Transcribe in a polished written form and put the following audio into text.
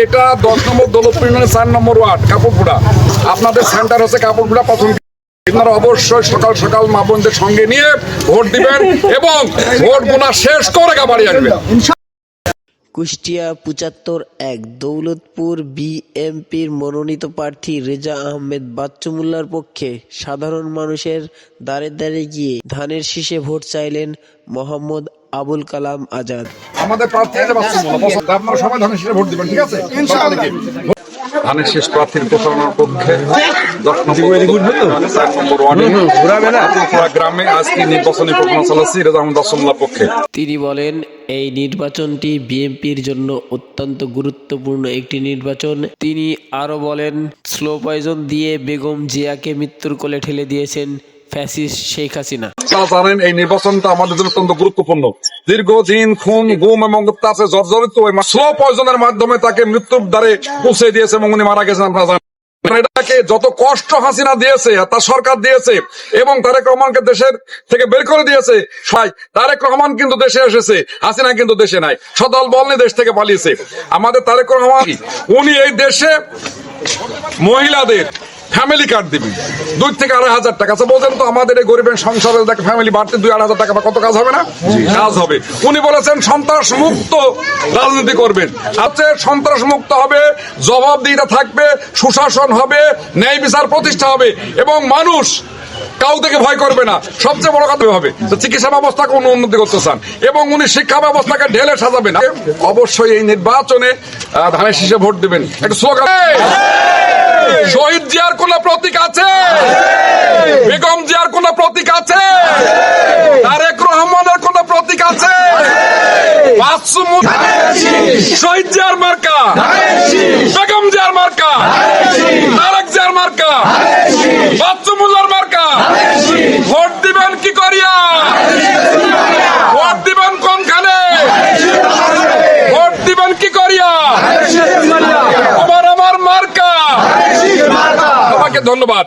এটা 10 নম্বর দৌলতপুর ইউনিয়নের 4 নম্বর ওয়ার্ড কাপড়পুরা। আপনাদের সেন্টার হচ্ছে কাপড়পুরা প্রথম। আপনারা অবশ্যই সকাল সকাল মা বোনদের সঙ্গে নিয়ে ভোট দিবেন এবং ভোট গোনা শেষ করে বাড়ি আসবেন। কুষ্টিয়া ৭৫-১ দৌলতপুর বিএনপির মনোনীত প্রার্থী রেজা আহমেদ বাচ্চু মোল্লার পক্ষে সাধারণ মানুষের দ্বারে দ্বারে গিয়ে ধানের শীষে ভোট চাইলেন মোহাম্মদ আবুল কালাম আজাদ। আমাদের প্রার্থী আছে বাচ্চু মোল্লা, আপনারা সবাই ধানের শীষে ভোট দিবেন, ঠিক আছে? ইনশাআল্লাহ। ধানের শীষ প্রার্থীর ঘোষণার পক্ষে 10 নম্বর ওয়ার্ডে গ্রামে আজকে নির্বাচনী প্রচারণা চালাচ্ছি রেজা আহমেদ বাচ্চু মোল্লার পক্ষে। তিনি বলেন, এই নির্বাচনটি বিএনপির জন্য অত্যন্ত গুরুত্বপূর্ণ একটি নির্বাচন। তিনি আরো বলেন, স্লো পয়জন দিয়ে বেগম জিয়াকে মৃত্যুর কোলে ঠেলে দিয়েছেন ফ্যাসিস্ট শেখ হাসিনা। জানেন এই নির্বাচনটা আমাদের জন্য অত্যন্ত গুরুত্বপূর্ণ। দীর্ঘদিন খুন গুম এবং অত্যাচারে জর্জরিত স্লো পয়জনের মাধ্যমে তাকে মৃত্যুর দ্বারে পৌঁছে দিয়েছে এবং উনি মারা গেছেন। আপনারা জানেন এটাকে যত কষ্ট হাসিনা দিয়েছে, তার সরকার দিয়েছে এবং তারেক রহমানকে দেশের থেকে বের করে দিয়েছে। তারেক রহমান কিন্তু দেশে এসেছে, হাসিনা কিন্তু দেশে নাই, সদল বল নিয়ে দেশ থেকে পালিয়েছে। আমাদের তারেক রহমান উনি এই দেশে মহিলাদের ফ্যামিলি কার্ড দিবি 2 থেকে 2,500 টাকা। আচ্ছা বলছেন তো আমাদের এই গরিবের সংসারে ফ্যামিলি বাড়তে 2-2,500 টাকা কত কাজ হবে না? কাজ হবে। উনি বলেছেন সন্ত্রাস মুক্ত রাজনীতি করবেন। আচ্ছা সন্ত্রাস মুক্ত হবে, জবাবদিহিতা থাকবে, সুশাসন হবে, ন্যায় বিচার প্রতিষ্ঠা হবে এবং মানুষ কাউ থেকে ভয় করবে না। সবচেয়ে বড় কথা হবে চিকিৎসা ব্যবস্থাকে উন্নতি করতে চান এবং উনি শিক্ষা ব্যবস্থাকে ঢেলে সাজাবেন। অবশ্যই এই নির্বাচনে ধানের শীষে ভোট দিবেন। একটা স্লোগান, শহীদ জিয়ার কোন প্রতীক আছে? বেগম জিয়ার কোন প্রতীক আছে? তারেক রহমানের কোন প্রতীক আছে? শহীদ জিয়ার মার্কা, বেগম জিয়ার মার্কা, তারেক জিয়ার মার্কা, বাচ্চু মোল্লার মার্কা। ভোট দিবেন কি করিয়া? ভোট দিবেন কোনখানে? ভোট দিবেন কি করিয়া? আমার মার্কা। তোমাকে ধন্যবাদ।